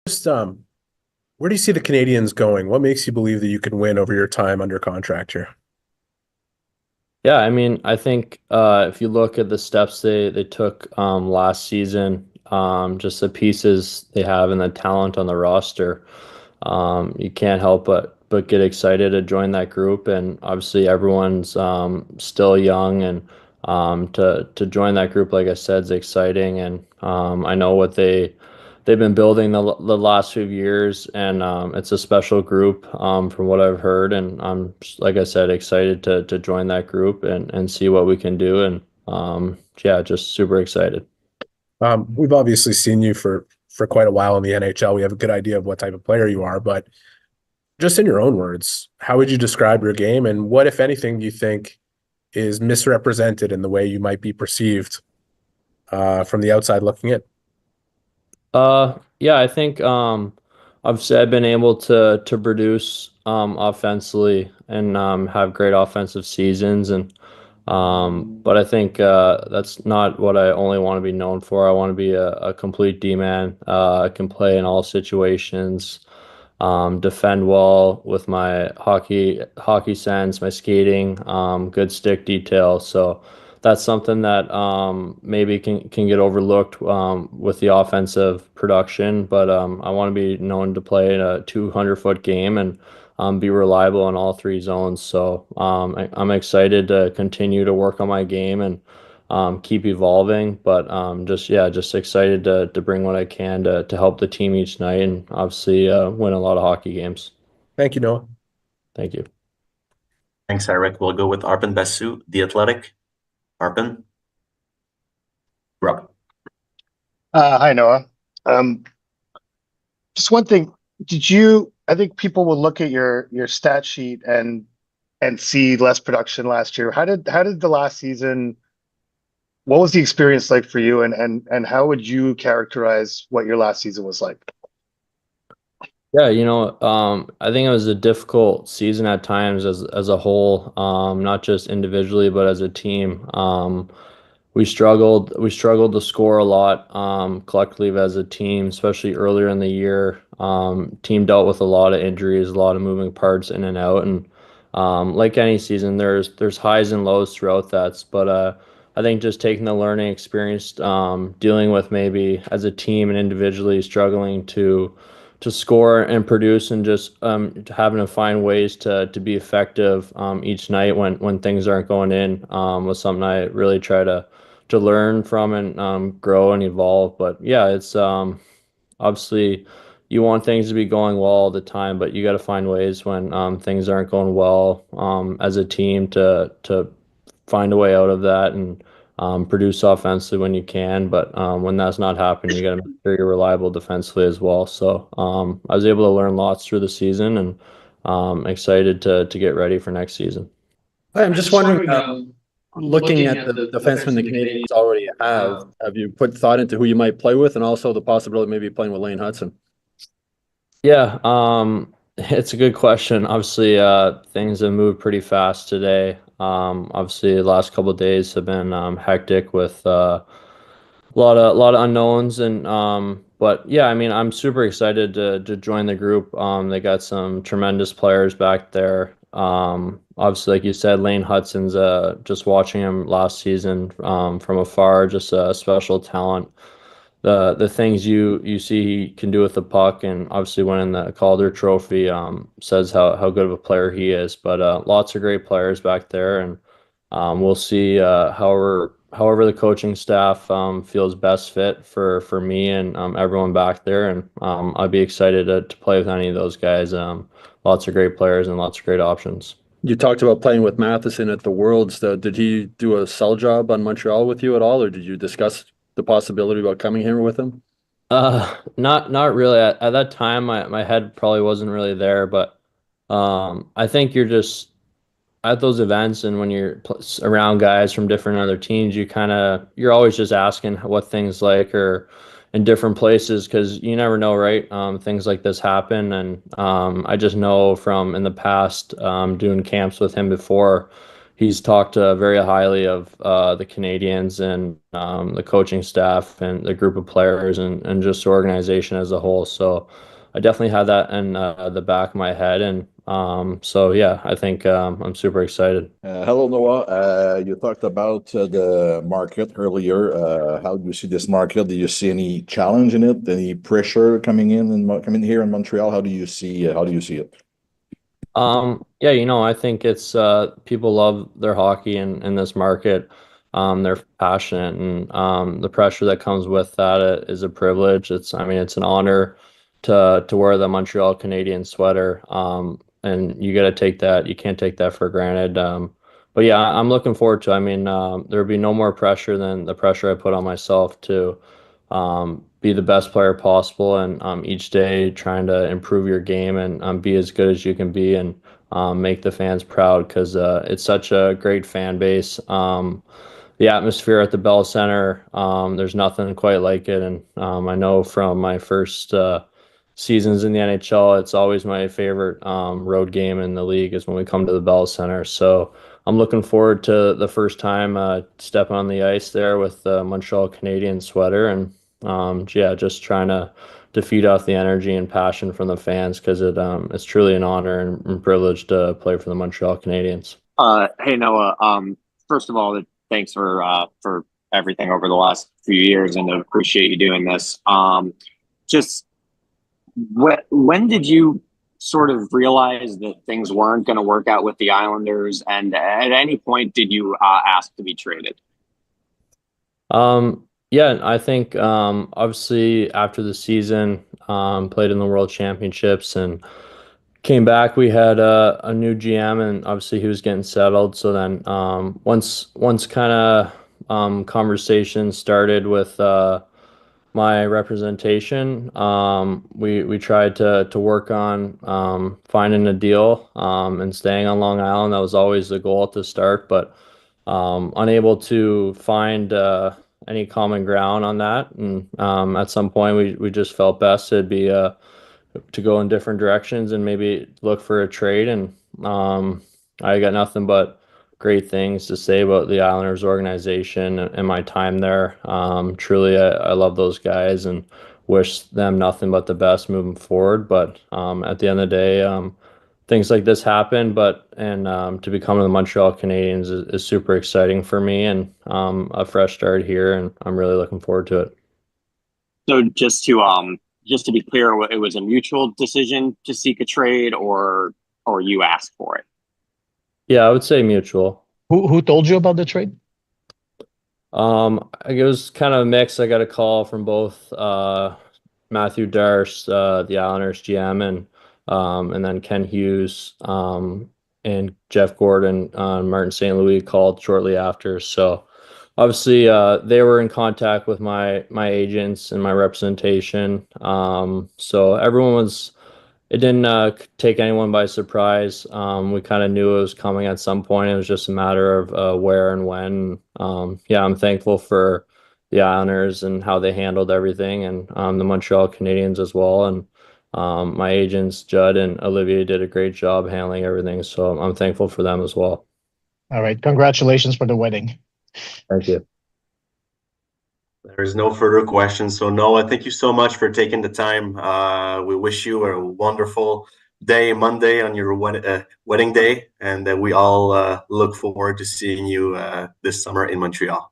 Just where do you see the Canadians going? What makes you believe that you can win over your time under contract here? Yeah, I mean, I think if you look at the steps they took last season, just the pieces they have and the talent on the roster, you can't help but get excited to join that group. And obviously, everyone's still young, and to join that group, like I said, is exciting. And I know what they've been building the last few years, and it's a special group from what I've heard. And I'm like I said, excited to join that group and see what we can do. And yeah, just super excited. We've obviously seen you for quite a while in the NHL. We have a good idea of what type of player you are, but just in your own words, how would you describe your game, and what, if anything, do you think is misrepresented in the way you might be perceived from the outside looking in? Yeah, I think obviously I've been able to produce offensively and have great offensive seasons, and but I think that's not what I only want to be known for. I want to be a complete D-man. I can play in all situations, defend well with my hockey sense, my skating, good stick detail. So that's something that maybe can get overlooked with the offensive production. But I want to be known to play in a 200-foot game and be reliable in all three zones. So I'm excited to continue to work on my game and keep evolving. But just yeah, just excited to bring what I can to help the team each night and obviously win a lot of hockey games. Thank you, Noah. Thank you. Thanks, Eric. We'll go with Arpon Basu, The Athletic. Arpon, Rob. Hi, Noah. Um, just one thing. I think people will look at your stat sheet and see less production last year. How did the last season, what was the experience like for you, and how would you characterize what your last season was like? Yeah, I think it was a difficult season at times as a whole, not just individually, but as a team. We struggled to score a lot collectively as a team, especially earlier in the year. Team dealt with a lot of injuries, a lot of moving parts in and out, and like any season, there's highs and lows throughout that. But I think just taking the learning experience, dealing with maybe as a team and individually struggling to score and produce, and just having to find ways to be effective each night when things aren't going in, was something I really try to learn from and grow and evolve. But yeah, it's obviously you want things to be going well all the time, but you got to find ways when things aren't going well as a team to find a way out of that and produce offensively when you can. But when that's not happening, you got to make sure you're reliable defensively as well. So I was able to learn lots through the season, and excited to get ready for next season. Hi, I'm just wondering, looking at the defensemen the Canadians already have you put thought into who you might play with, and also the possibility of maybe playing with Lane Hutson? Yeah, it's a good question. Obviously, things have moved pretty fast today. Obviously, the last couple of days have been hectic with a lot of unknowns, and but yeah, I mean, I'm super excited to join the group. They got some tremendous players back there. Obviously, like you said, Lane Hutson's just watching him last season from afar, just a special talent. The things you see he can do with the puck, and obviously winning the Calder Trophy says how good of a player he is. But lots of great players back there, and we'll see however the coaching staff feels best fit for me and everyone back there, and I'd be excited to play with any of those guys. Lots of great players and lots of great options. You talked about playing with Matheson at the Worlds. Did he do a sell job on Montreal with you at all, or did you discuss the possibility about coming here with him? Not really. At that time, my head probably wasn't really there, but I think you're just at those events, and when you're around guys from different other teams, you're always just asking what things like or in different places, because you never know, right? Things like this happen, and I just know from in the past doing camps with him before, he's talked very highly of the Canadiens and the coaching staff and the group of players and just the organization as a whole. So I definitely had that in the back of my head. And so, yeah, I think I'm super excited. Hello, Noah. You talked about the market earlier. How do you see this market? Do you see any challenge in it? Any pressure coming in and coming here in Montreal? How do you see it? Yeah, I think it's people love their hockey in this market. They're passionate, and the pressure that comes with that is a privilege. I mean, it's an honor to wear the Montreal Canadiens sweater. And you got to take that. You can't take that for granted. But yeah, I'm looking forward to. I mean, there'll be no more pressure than the pressure I put on myself to be the best player possible, and each day trying to improve your game and be as good as you can be, and make the fans proud, because it's such a great fan base. The atmosphere at the Bell Center, there's nothing quite like it. And I know from my first seasons in the NHL, it's always my favorite road game in the league is when we come to the Bell Center. So I'm looking forward to the first time stepping on the ice there with the Montreal Canadiens sweater, and yeah, just trying to feed off the energy and passion from the fans, because it's truly an honor and privilege to play for the Montreal Canadiens. Hey Noah. First of all, thanks for everything over the last few years, and I appreciate you doing this. Just when did you sort of realize that things weren't going to work out with the Islanders, and at any point did you ask to be traded? Yeah, I think obviously after the season, played in the World Championships and came back. We had a new GM, and obviously he was getting settled. So then once kind of conversation started with my representation, we tried to work on finding a deal and staying on Long Island. That was always the goal at the start, but unable to find any common ground on that. And at some point, we just felt best it'd be to go in different directions and maybe look for a trade. And I got nothing but great things to say about the Islanders organization and my time there. Truly, I love those guys and wish them nothing but the best moving forward. But at the end of the day, things like this happen. And to become the Montreal Canadiens is super exciting for me, and a fresh start here, and I'm really looking forward to it. So just to be clear, it was a mutual decision to seek a trade, or you asked for it? Yeah, I would say mutual. Who told you about the trade? It was kind of a mix. I got a call from both Matthew Darce, the Islanders GM, and then Ken Hughes, and Jeff Gordon, Martin St. Louis called shortly after. So obviously, they were in contact with my agents and my representation. So it didn't take anyone by surprise. We kind of knew it was coming at some point. It was just a matter of where and when. Yeah, I'm thankful for the Islanders and how they handled everything, and the Montreal Canadiens as well. And my agents, Judd and Olivier, did a great job handling everything. So I'm thankful for them as well. All right. Congratulations for the wedding. Thank you. There's no further questions. So Noah, thank you so much for taking the time. We wish you a wonderful day, Monday, on your wedding day, and we all look forward to seeing you this summer in Montreal.